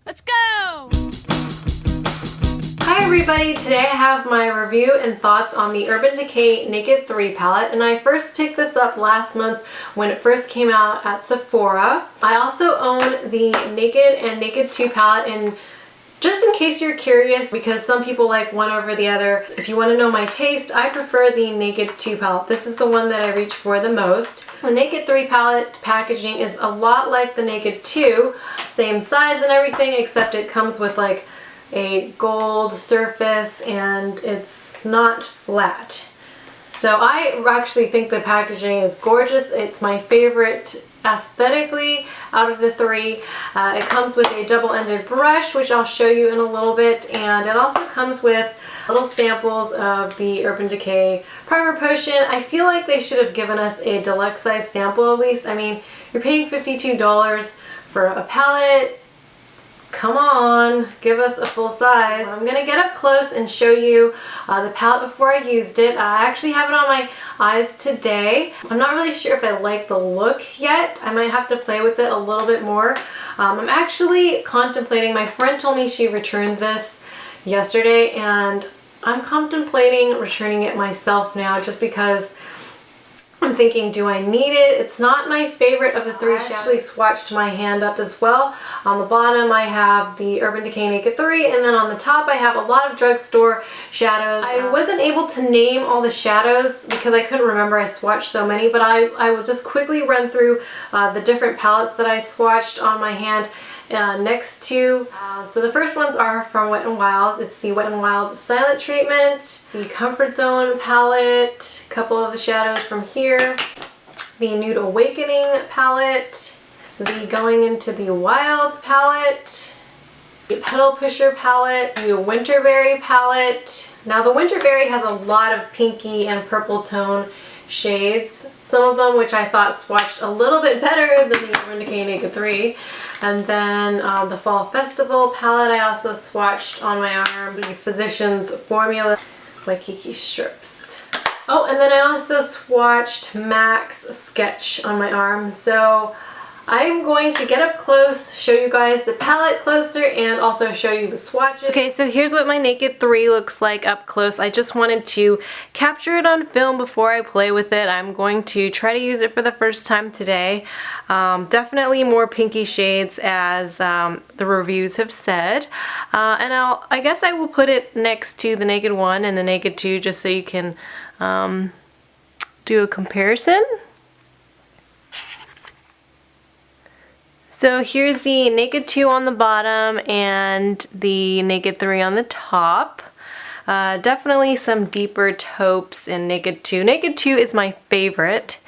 Let's go! Hi everybody, today I have my review and thoughts on the Urban Decay Naked 3 palette, and I first picked this up last month when it first came out at Sephora. I also own the Naked and Naked 2 palette, and just in case you're curious, because some people like one over the other, if you want to know my taste, I prefer the Naked 2 palette. This is the one that I reach for the most. The Naked 3 palette packaging is a lot like the Naked 2, same size and everything, except it comes with like a gold surface and it's not flat. So I actually think the packaging is gorgeous. It's my favorite aesthetically out of the three. It comes with a double-ended brush, which I'll show you in a little bit, and it also comes with little samples of the Urban Decay Primer Potion. I feel like they should have given us a deluxe size sample at least. I mean, you're paying $52 for a palette. Come on, give us a full size. I'm gonna get up close and show you the palette before I used it. I actually have it on my eyes today. I'm not really sure if I like the look yet. I might have to play with it a little bit more. I'm actually contemplating, my friend told me she returned this yesterday, and I'm contemplating returning it myself now just because I'm thinking, do I need it? It's not my favorite of the three. I actually swatched my hand up as well. On the bottom I have the Urban Decay Naked 3, and then on the top I have a lot of drugstore shadows. I wasn't able to name all the shadows because I couldn't remember, I swatched so many, but I will just quickly run through the different palettes that I swatched on my hand next to. So the first ones are from Wet n Wild. It's the Wet n Wild Silent Treatment, the Comfort Zone palette, a couple of the shadows from here, the Nude Awakening palette, the Going Into the Wild palette, the Petal Pusher palette, the Winterberry palette. Now the Winterberry has a lot of pinky and purple tone shades, some of them which I thought swatched a little bit better than the Urban Decay Naked 3. And then the Fall Festival palette I also swatched on my arm, the Physicians Formula Waikiki strips. Oh, and then I also swatched MAC's Sketch on my arm. So I'm going to get up close, show you guys the palette closer, and also show you the swatches. Okay, so here's what my Naked 3 looks like up close. I just wanted to capture it on film before I play with it. I'm going to try to use it for the first time today. Definitely more pinky shades, as the reviews have said. And I guess I will put it next to the Naked 1 and the Naked 2 just so you can do a comparison. So here's the Naked 2 on the bottom and the Naked 3 on the top. Definitely some deeper taupes in Naked 2. Naked 2 is my favorite.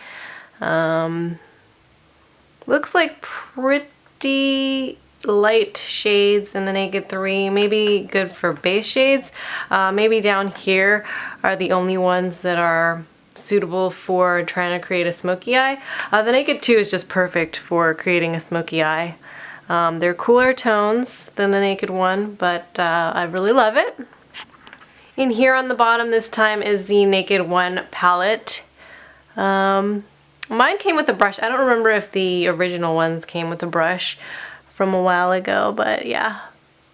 Looks like pretty light shades in the Naked 3. Maybe good for base shades. Maybe down here are the only ones that are suitable for trying to create a smoky eye. The Naked 2 is just perfect for creating a smoky eye. They're cooler tones than the Naked 1, but I really love it. In here on the bottom this time is the Naked 1 palette. Mine came with a brush. I don't remember if the original ones came with a brush from a while ago, but yeah.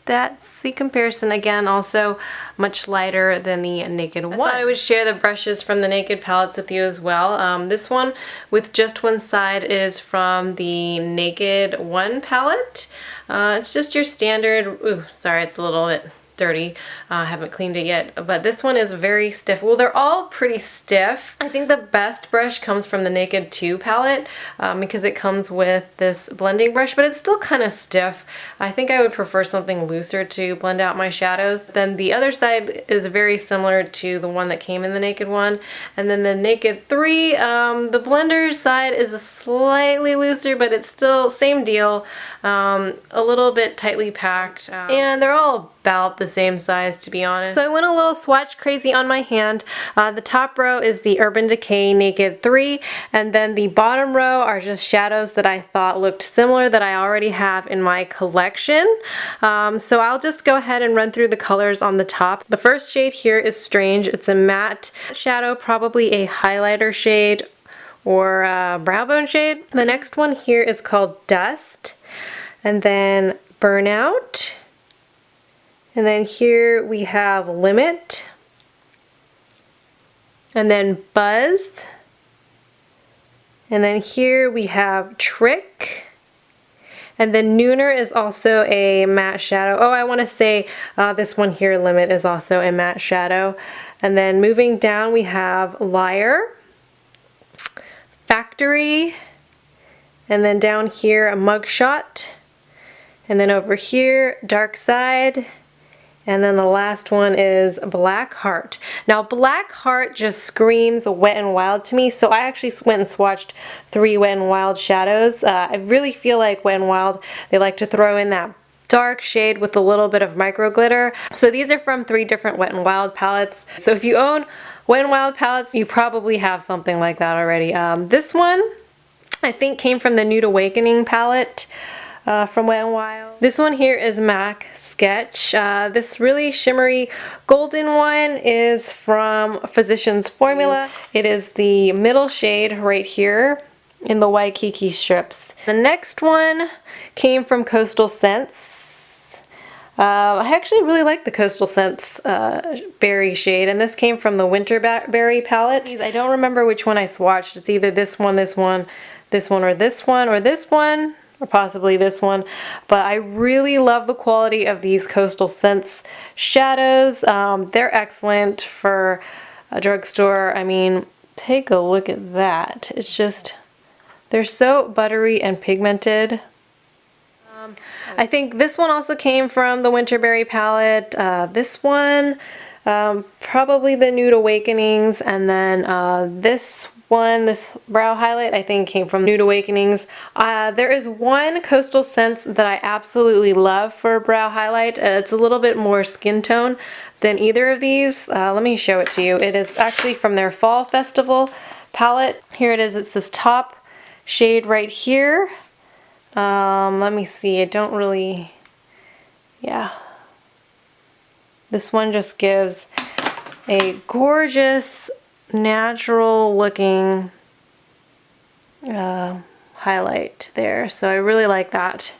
That's the comparison. Again, also much lighter than the Naked 1. I thought I would share the brushes from the Naked palettes with you as well. This one with just one side is from the Naked 1 palette. It's just your standard, ooh, sorry, it's a little bit dirty. I haven't cleaned it yet, but this one is very stiff. Well, they're all pretty stiff. I think the best brush comes from the Naked 2 palette because it comes with this blending brush, but it's still kind of stiff. I think I would prefer something looser to blend out my shadows. Then the other side is very similar to the one that came in the Naked 1, and then the Naked 3, the blender side is a slightly looser, but it's still same deal, a little bit tightly packed, and they're all about the same size, to be honest. So I went a little swatch crazy on my hand. The top row is the Urban Decay Naked 3, and then the bottom row are just shadows that I thought looked similar that I already have in my collection. So I'll just go ahead and run through the colors on the top. The first shade here is Strange. It's a matte shadow, probably a highlighter shade or a brow bone shade. The next one here is called Dust, and then Burnout. And then here we have Limit. And then Buzz. And then here we have Trick. And then Nooner is also a matte shadow. Oh, I want to say this one here, Limit, is also a matte shadow. And then moving down we have Liar, Factory, and then down here a Mugshot. And then over here, Dark Side. And then the last one is Black Heart. Now Black Heart just screams Wet n Wild to me, so I actually went and swatched 3 Wet n Wild shadows. I really feel like Wet n Wild, they like to throw in that dark shade with a little bit of micro glitter. So these are from 3 different Wet n Wild palettes. So if you own Wet n Wild palettes, you probably have something like that already. This one, I think, came from the Nude Awakening palette from Wet n Wild. This one here is MAC Sketch. This really shimmery golden one is from Physicians Formula. It is the middle shade right here in the Waikiki strips. The next one came from Coastal Scents. I actually really like the Coastal Scents berry shade, and this came from the Winterberry palette. I don't remember which one I swatched. It's either this one, this one, this one, or this one, or this one, or possibly this one, but I really love the quality of these Coastal Scents shadows. They're excellent for a drugstore. I mean, take a look at that. It's just, they're so buttery and pigmented. I think this one also came from the Winterberry palette. This one, probably the Nude Awakenings, and then this one, this brow highlight, I think came from Nude Awakenings. There is one Coastal Scents that I absolutely love for a brow highlight. It's a little bit more skin tone than either of these. Let me show it to you. It is actually from their Fall Festival palette. Here it is. It's this top shade right here. Let me see. I don't really, yeah. This one just gives a gorgeous, natural looking highlight there, so I really like that.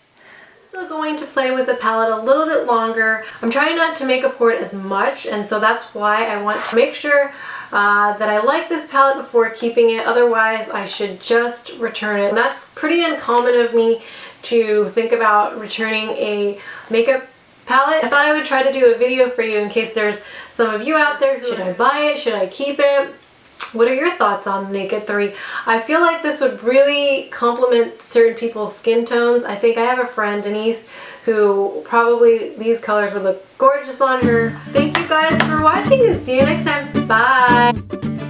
Still going to play with the palette a little bit longer. I'm trying not to makeup hoard as much, and so that's why I want to make sure that I like this palette before keeping it. Otherwise I should just return it, and that's pretty uncommon of me to think about returning a makeup palette. I thought I would try to do a video for you in case there's some of you out there who, should I buy it, should I keep it? What are your thoughts on Naked 3? I feel like this would really complement certain people's skin tones. I think I have a friend, Denise, who probably these colors would look gorgeous on her. Thank you guys for watching, and see you next time. Bye!